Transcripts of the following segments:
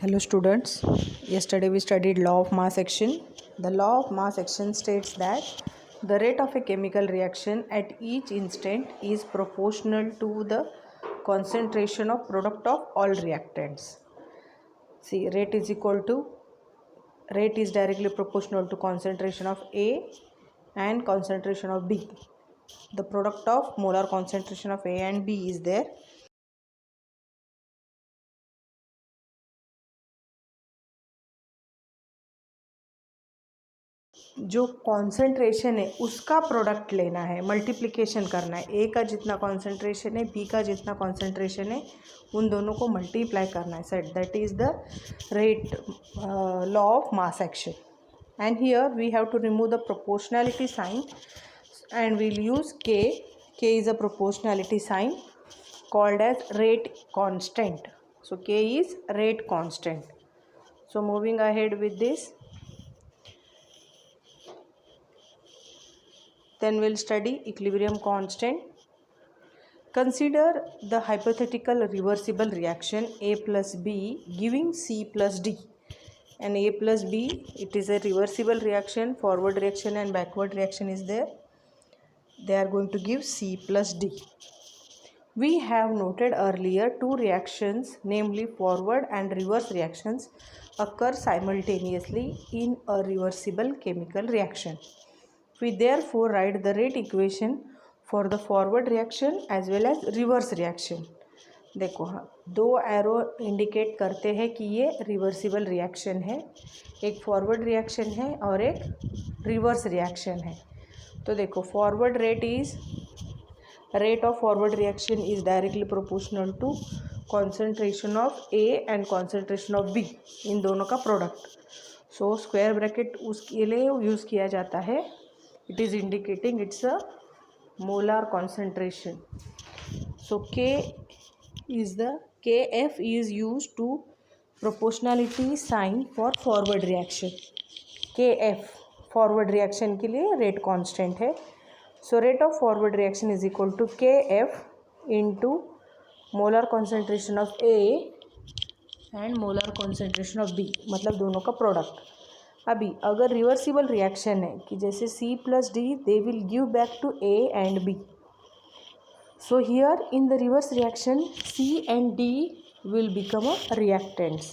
Hello students, yesterday we studied law of mass action. The law of mass action states that the rate of a chemical reaction at each instant is proportional to the concentration of product of all reactants. See, rate is directly proportional to concentration of A and concentration of B. The product of molar concentration of A and B is there. जो concentration है उसका product लेना है, multiplication करना है. ए का जितना concentration है, बी का जितना कॉन्सेंट्रेशन है, उन दोनों को मल्टीप्लाई करना है. Set that is the rate law of mass action. And here we have to remove the proportionality sign and we'll use K. K is a proportionality sign called as rate constant. So K is rate constant. So moving ahead with this, then we'll study equilibrium constant. Consider the hypothetical reversible reaction A plus B giving C plus D. And A plus B, it is a reversible reaction, forward reaction and backward reaction is there. They are going to give C plus D. We have noted earlier two reactions, namely forward and reverse reactions, occur simultaneously in a reversible chemical reaction. We therefore write the rate equation for the forward reaction as well as reverse reaction. देखो, हाँ, दो arrow indicate करते हैं कि ये reversible reaction है. एक forward reaction है और एक रिवर्स रिएक्शन है. तो देखो, forward rate of forward reaction is directly proportional to concentration of A and concentration of B, इन दोनों का प्रोडक्ट. सो स्क्वायर ब्रैकेट उसके लिए यूज़ किया जाता है. It is indicating it's a molar concentration. So KF is used to proportionality sign for forward reaction. KF forward reaction के लिए रेट कांस्टेंट है. So rate of forward reaction is equal to KF into molar concentration of A and molar concentration of B, मतलब दोनों का product. अभी अगर reversible reaction है कि जैसे C plus D, they will give back to A and B. So here in the reverse reaction C and D will become a reactants.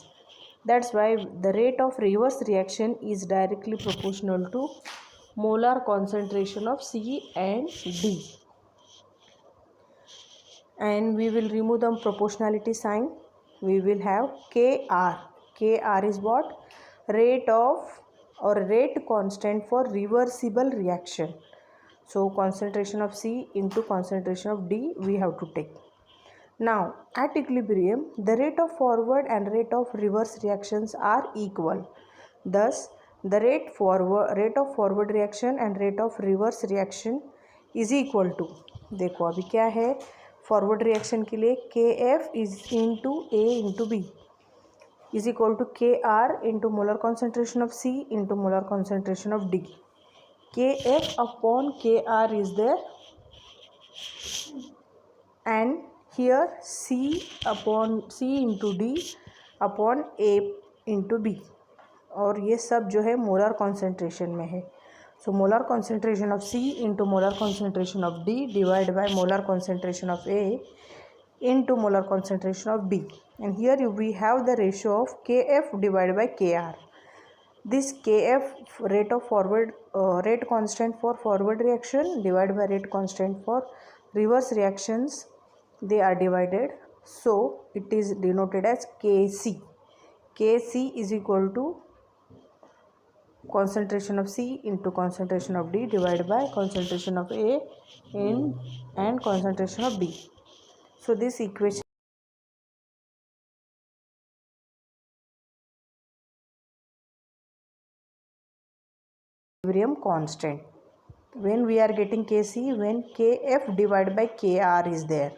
That's why the rate of reverse reaction is directly proportional to molar concentration of C and D. And we will remove the proportionality sign. We will have KR. KR is what? Rate of or rate constant for reversible reaction. So concentration of C into concentration of D we have to take. Now, at equilibrium, the rate of forward and rate of reverse reactions are equal. Thus, the rate of forward reaction and rate of reverse reaction is equal to, देखो अभी क्या है, forward reaction के लिए KF is into A into B is equal to KR into molar concentration of C into molar concentration of D. KF upon KR is there, and here C into D upon A into B, और ये सब जो है molar concentration में है. So molar concentration of C into molar concentration of D divide by molar concentration of A into molar concentration of B. And here we have the ratio of KF divide by KR. This KF rate constant for forward reaction divided by rate constant for reverse reactions, they are divided, so it is denoted as KC. KC is equal to concentration of C into concentration of D divided by concentration of A and concentration of B. So this equation equilibrium constant when we are getting KC when KF divided by KR is there.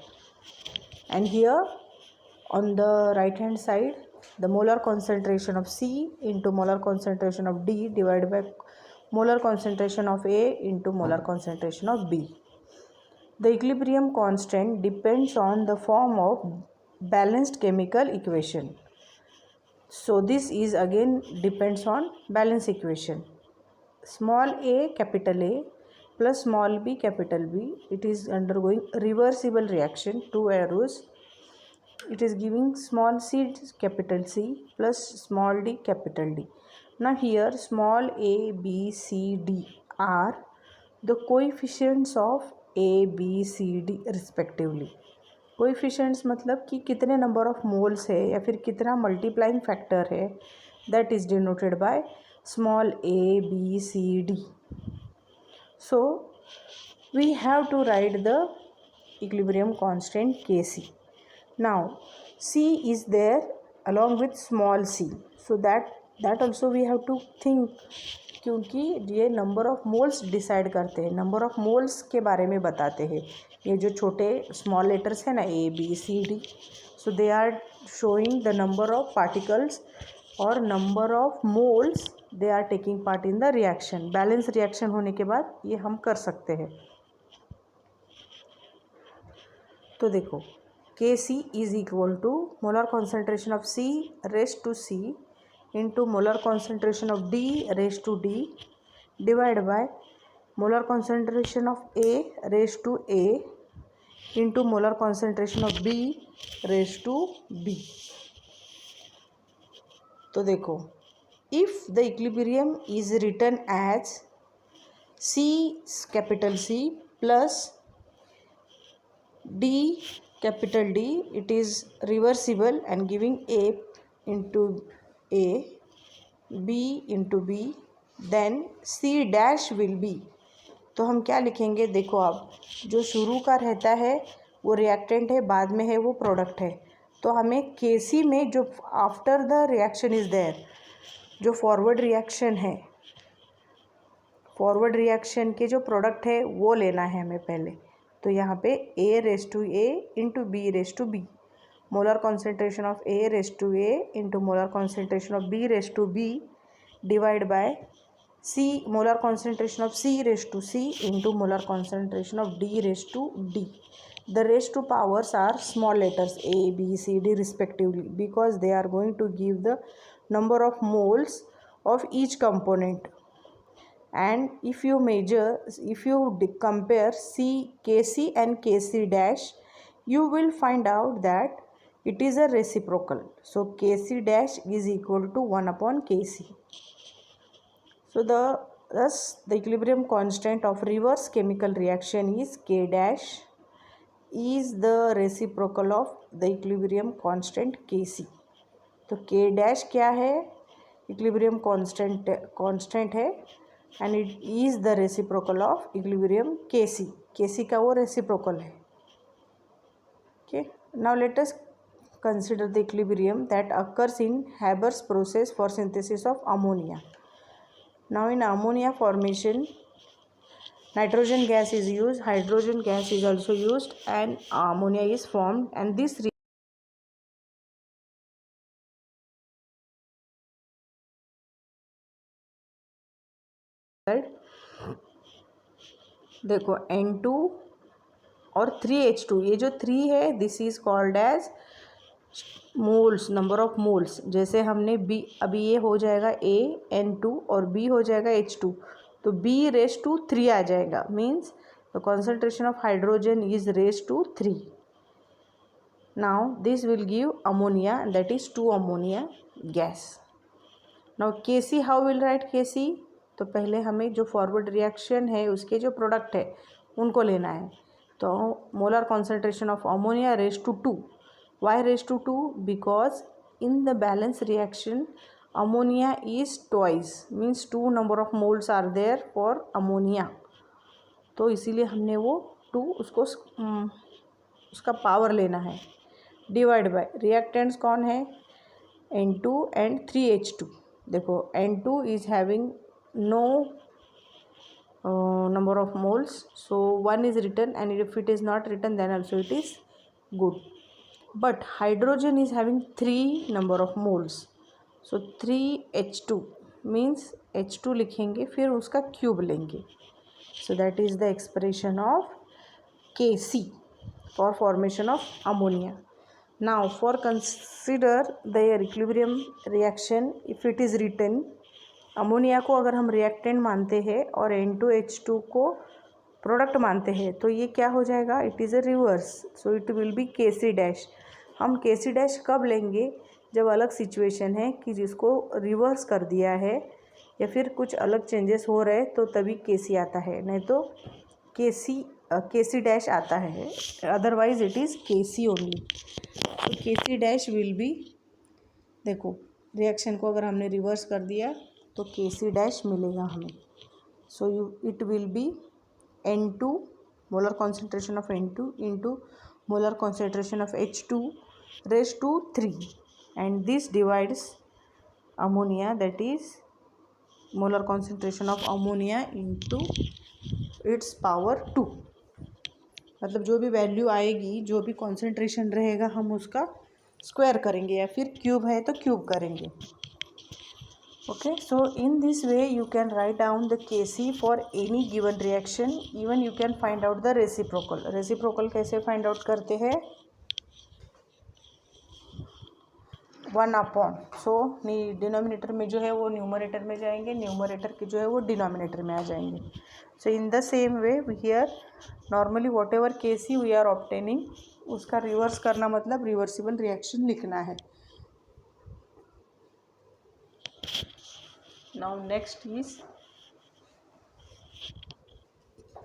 And here on the right hand side, the molar concentration of C into molar concentration of D divided by molar concentration of A into molar concentration of B. The equilibrium constant depends on the form of balanced chemical equation. So this is again depends on balance equation. Small a capital A plus small b capital B, it is undergoing reversible reaction, two arrows. It is giving small c capital C plus small d capital D. Now here small a, b, c, d are the coefficients of a, b, c, d respectively. Coefficients मतलब कि कितने number of moles है या फिर कितना multiplying factor है, that is denoted by small a B C D. So we have to write the equilibrium constant Kc. Now C is there along with small c, so that also we have to think, क्योंकि ये number of moles decide करते हैं, number of moles के बारे में बताते हैं. ये जो छोटे स्मॉल लेटर्स हैं ना, A B C D, so they are showing the number of particles और number of moles they are taking part in the reaction. Balance reaction होने के बाद ये हम कर सकते हैं. तो देखो Kc is equal to molar concentration of C raise to C into molar concentration of D raised to D divided by molar concentration of A raised to A into molar concentration of B raised to B. तो देखो, if the equilibrium is written as C capital C plus D capital D, it is reversible and giving A into A, B into B, then C dash will be. तो हम क्या लिखेंगे, देखो अब जो शुरू का रहता है वो रिएक्टेंट है, बाद में है वो प्रोडक्ट है. तो हमें Kc में जो after the reaction is there, जो फॉरवर्ड रिएक्शन है, फॉरवर्ड रिएक्शन के जो प्रोडक्ट है वो लेना है हमें पहले. तो यहाँ पे A raise to A into B raise to B, molar concentration of A raised to A into molar concentration of B raised to B divided by C molar concentration of C raised to C into molar concentration of D raised to D. The raised to powers are small letters A, B, C, D respectively, because they are going to give the number of moles of each component. And if you measure, if you compare Kc and Kc dash, you will find out that it is a reciprocal. So Kc dash is equal to 1 upon Kc. So thus the equilibrium constant of reverse chemical reaction is K dash is the reciprocal of the equilibrium constant Kc. तो K dash क्या है, equilibrium constant है and it is the reciprocal of equilibrium Kc. Kc का वो reciprocal है. Okay, now let us consider the equilibrium that occurs in Haber's process for synthesis of ammonia. Now in ammonia formation, nitrogen gas is used, hydrogen gas is also used, and ammonia is formed, and this result, देखो N2 और 3H2, ये जो 3 है this is called as moles, number of moles. जैसे हमने B, अभी ये हो जाएगा A N2 और B हो जाएगा H2, तो B रेज टू 3 आ जाएगा, means the concentration of hydrogen is raise to 3. Now this will give ammonia, that is 2 ammonia gas. Now Kc, how will write Kc, तो पहले हमें जो फॉरवर्ड रिएक्शन है उसके जो प्रोडक्ट है उनको लेना है. तो molar concentration of ammonia raise to 2. Why raised to 2? Because in the balance reaction ammonia is twice, means 2 number of moles are there for ammonia. तो इसीलिए हमने वो 2 उसका पावर लेना है. डिवाइड बाय रिएक्टेंट्स कौन है, N2 एंड 3H2. देखो N2 is having no number of moles, so 1 is written, and if it is not written then also it is good. But hydrogen is having 3 number of moles, so 3H2 means H2 लिखेंगे फिर उसका cube लेंगे. So that is the expression of Kc for formation of ammonia. Now for consider their equilibrium reaction if it is written, ammonia को अगर हम reactant मानते हैं और N2H2 को प्रोडक्ट मानते हैं तो ये क्या हो जाएगा, it is a reverse, so it will B Kc dash. हम Kc डैश कब लेंगे, जब अलग सिचुएशन है कि जिसको रिवर्स कर दिया है या फिर कुछ अलग चेंजेस हो रहे तो तभी Kc आता है, नहीं तो Kc डैश आता है, otherwise it is Kc only. तो Kc डैश विल बी, देखो रिएक्शन को अगर हमने रिवर्स कर दिया तो Kc डैश मिलेगा हमें। So it will be N2 molar concentration of N2 into molar concentration of H2 raise to 3 and this divides ammonia, that is molar concentration of ammonia into its power 2। मतलब जो भी value आएगी, जो भी concentration रहेगा, हम उसका square करेंगे या फिर क्यूब है तो क्यूब करेंगे। Okay, so in this way you can write down the Kc for any given reaction, even you can find out the reciprocal। reciprocal कैसे find out करते हैं, 1/, सो डिनोमिनेटर में जो है वो न्यूमरेटर में जाएंगे, न्यूमरेटर के जो है वो डिनोमिनेटर में आ जाएंगे। So in the same way here normally whatever Kc we are obtaining, उसका रिवर्स करना मतलब रिवर्सिबल रिएक्शन लिखना है। Now next is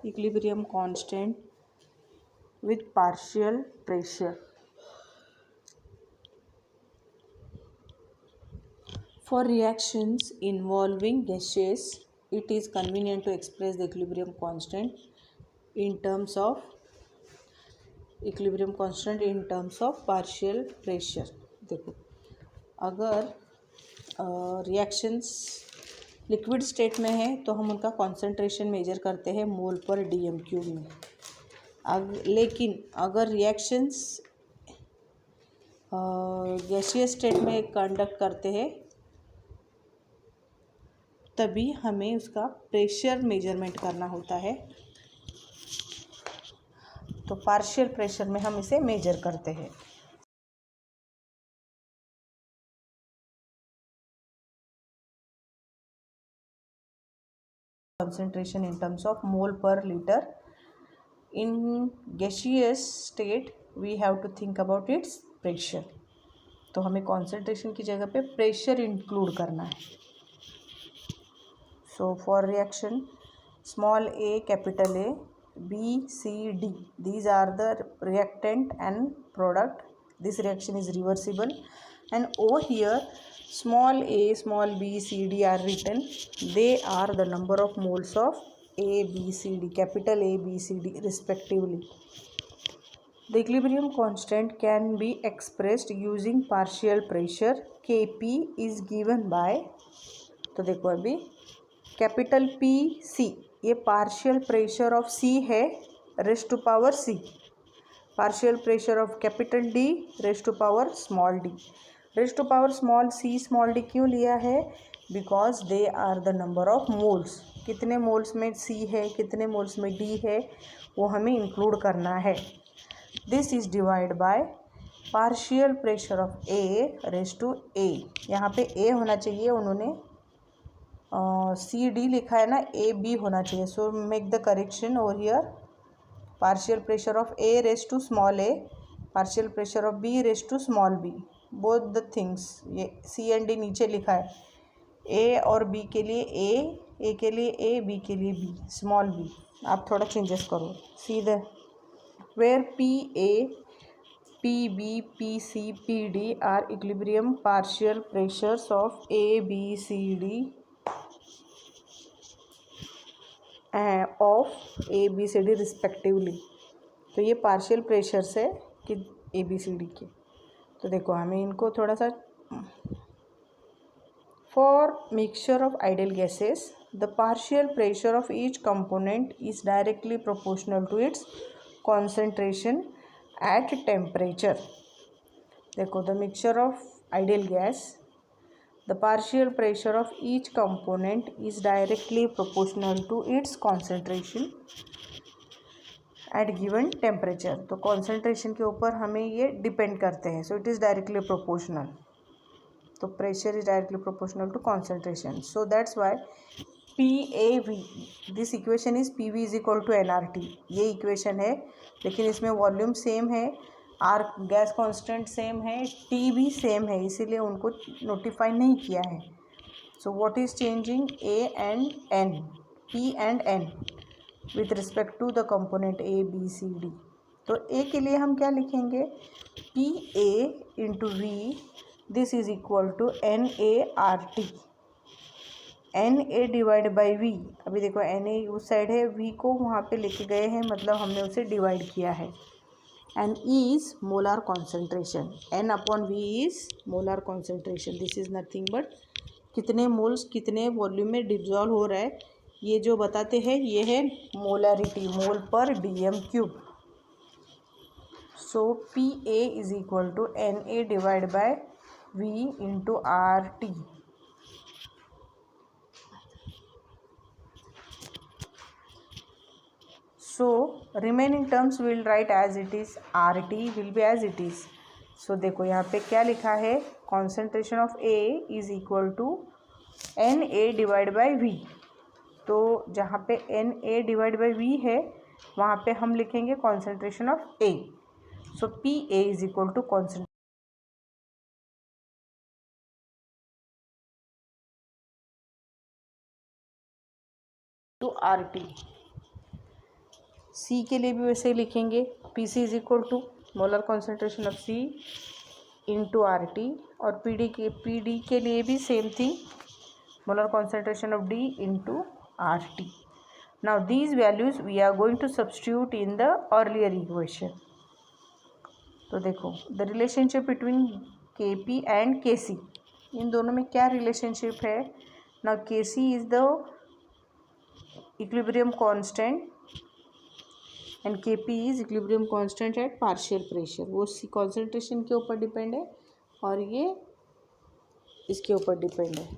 equilibrium constant with partial pressure. For reactions involving gases, it is convenient to express the equilibrium constant in terms of partial pressure। देखो अगर reactions liquid state में है तो हम उनका कॉन्सेंट्रेशन मेजर करते हैं मोल पर dm³ में। लेकिन अगर रिएक्शंस गैसियस स्टेट में कंडक्ट करते हैं तभी हमें उसका प्रेशर मेजरमेंट करना होता है, तो पार्शियल प्रेशर में हम इसे मेजर करते हैं। concentration in terms of mole per liter. In gaseous state we have to think about its pressure, तो हमें concentration की जगह पे pressure include करना है। So for reaction small a, capital A, B, C, D, these are the reactant and product. This reaction is reversible, and over here small a, small b, c, d are written. They are the number of moles of A, B, C, D, capital A, B, C, D respectively. The equilibrium constant can be expressed using partial pressure. Kp is given by, तो देखो अभी capital P C, ये partial pressure of C है raise to power c, partial pressure of capital D raise to power small d. Raise to power small c small d क्यों लिया है, because they are the number of moles. कितने moles में C है, कितने moles में D है, वो हमें इंक्लूड करना है। This is divide by partial pressure of A raise to A. यहाँ पे ए होना चाहिए, उन्होंने सी डी लिखा है ना, ए बी होना चाहिए, so make the correction over here. Partial pressure of A raise to small a, partial pressure of B raise to small b, both the things. ये सी एंड डी नीचे लिखा है, ए और बी के लिए ए के लिए ए, बी के लिए बी, स्मॉल बी। आप थोड़ा चेंजेस करो, see the where P A, P B, P C, P D are equilibrium partial pressures of A B C D of A B C D respectively. तो ये partial pressures है कि A B C D के। तो देखो हमें इनको थोड़ा सा, for mixture of ideal gases the partial pressure of each component is directly proportional to its concentration at temperature. देखो the mixture of ideal gas, the partial pressure of each component is directly proportional to its concentration at given temperature. तो concentration के ऊपर हमें ये depend करते हैं। So it is directly proportional. तो pressure is directly proportional to concentration. So that's why PAV, this equation is PV is equal to nRT। ये equation है, लेकिन इसमें वॉल्यूम सेम है, आर गैस कांस्टेंट सेम है, T भी same है, इसीलिए उनको नोटिफाई नहीं किया है। So what is changing A and N, P and N with respect to the component A B C D। तो A के लिए हम क्या लिखेंगे, PA इंटू V, this is equal to NART। NA divide by V, अभी देखो NA उस साइड है, V को वहाँ पे लेके गए हैं, मतलब हमने उसे डिवाइड किया है। And E is molar concentration, N upon V is molar concentration. This is nothing but कितने मोल्स कितने वॉल्यूम में डिजॉल्व हो रहा है, ये जो बताते हैं ये है मोलारिटी, मोल पर dm³। So PA is equal to NA divide by V into RT। So remaining terms will write as it is, RT will be as it is. So देखो यहाँ पे क्या लिखा है, concentration of A is equal to NA divide by V। तो जहाँ पे NA divide by V है वहाँ पे हम लिखेंगे concentration of A। So PA is equal to concentration to RT। C के लिए भी वैसे ही लिखेंगे, PC is equal to molar concentration of C into RT। और PD के लिए भी same thing, molar concentration of D into RT। Now these values we are going to substitute in the earlier equation. तो देखो the relationship between KP and KC, इन दोनों में क्या रिलेशनशिप है। Now KC is the equilibrium constant and KP is equilibrium constant at partial pressure. वो concentration के ऊपर डिपेंड है और ये इसके ऊपर डिपेंड है।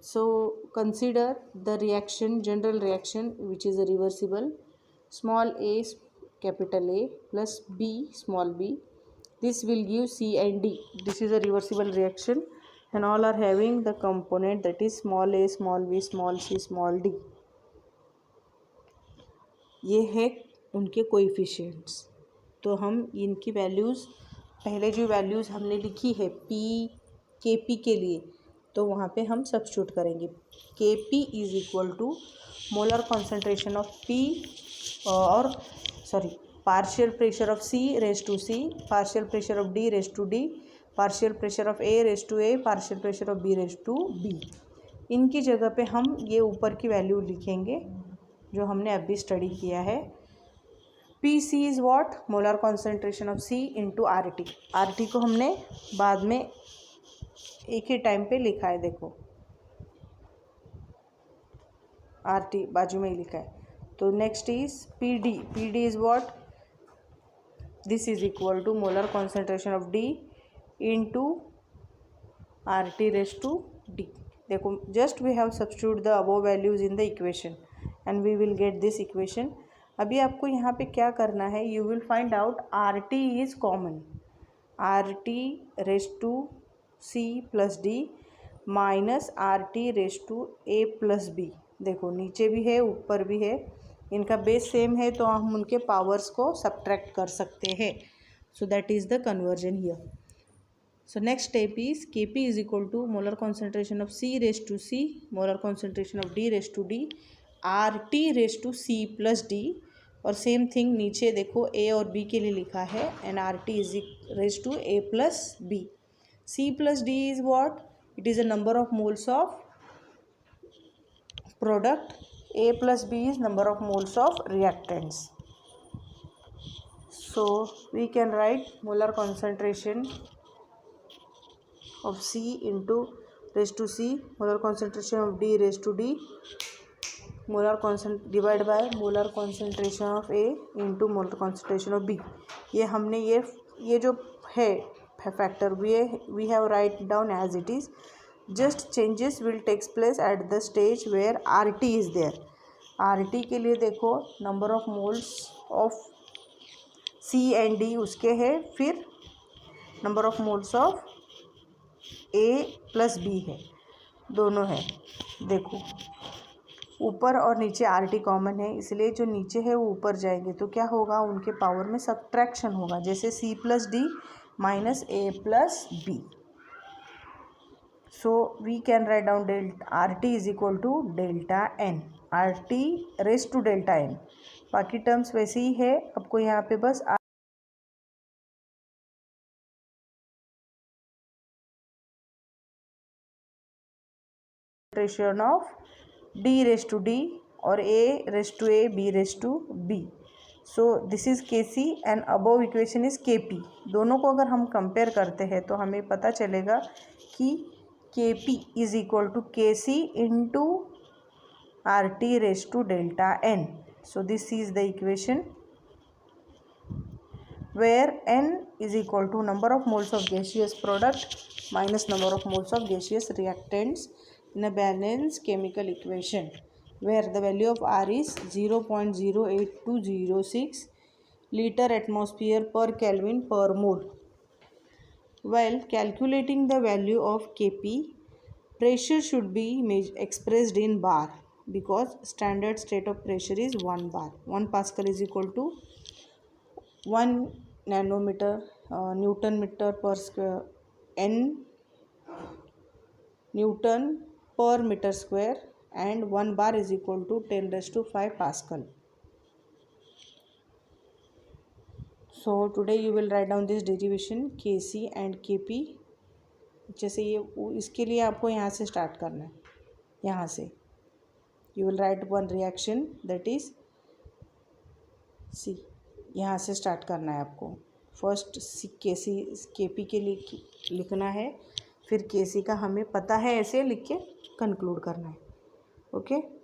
So consider the reaction, general reaction which is a reversible, small a capital A plus B small b, this will give C and D. This is a reversible reaction and all are having the component that is small a small b small c small d। ये है उनके coefficients. तो हम इनकी values, पहले जो values हमने लिखी है KP के लिए, तो वहाँ पे हम सब्स्टिट्यूट करेंगे। KP is equal to molar concentration of P और partial pressure of C raise to C, partial pressure of D raise to D, partial pressure of A raise to A, partial pressure of B raise to B। इनकी जगह पे हम ये ऊपर की value लिखेंगे जो हमने अभी स्टडी किया है। PC is what, molar concentration of C into RT। RT को हमने बाद में एक ही टाइम पे लिखा है, देखो RT बाजू में ही लिखा है। तो next is PD। PD is what, this is equal to molar concentration of D into RT raise to D। देखो just we have substitute the above values in the equation and we will get this equation. अभी आपको यहाँ पे क्या करना है, you will find out RT is common, RT raise to C plus D minus RT raise to A plus B। देखो नीचे भी है ऊपर भी है, इनका बेस सेम है तो हम उनके पावर्स को सब्ट्रैक्ट कर सकते हैं। So that is the conversion here. So next step is KP is equal to molar concentration of C raised to C, molar concentration of D raised to D, RT raised to C plus D। और same thing नीचे देखो A और B के लिए लिखा है and RT is raised to A plus B। C plus D is what? It is a number of moles of product, A plus B is number of moles of reactants। So we can write molar concentration of C into raised to C, molar concentration of D raised to D, molar concentration divided by molar concentration of A into molar concentration of B। ये हमने ये जो है factor we have write down as it is, just changes will takes place at the stage where RT is there। RT के लिए देखो number of moles of C and D उसके है, फिर number of moles of A plus B है, दोनों है। देखो ऊपर और नीचे RT कॉमन है, इसलिए जो नीचे है वो ऊपर जाएंगे तो क्या होगा, उनके पावर में सब्ट्रैक्शन होगा, जैसे C plus D minus A plus B। So we can write down RT is equal to delta n, RT raise to delta n। बाकी टर्म्स वैसे ही है, आपको यहाँ पे बस ratio of D raise to D और A raise to A, B raise to B। So this is Kc and above equation is Kp। दोनों को अगर हम कंपेयर करते हैं तो हमें पता चलेगा कि Kp is equal to Kc into RT raise to delta n। So this is the equation where n is equal to number of moles of gaseous product minus number of moles of gaseous reactants in a balanced chemical equation, where the value of R is 0.08206 liter atmosphere per Kelvin per mole. While calculating the value of Kp, pressure should be expressed in bar because standard state of pressure is 1 bar. 1 Pascal is equal to 1 nanometer Newton meter per square, n Newton per meter square, and 1 bar is equal to 10 raised to 5 Pascal. So today you will write down this derivation Kc and Kp। जैसे ये इसके लिए आपको यहाँ से start करना है, यहाँ से you will write one reaction that is C। यहाँ से स्टार्ट करना है आपको, फर्स्ट Kp के लिए लिखना है, फिर Kc का हमें पता है, ऐसे लिख के कंक्लूड करना है। ओके।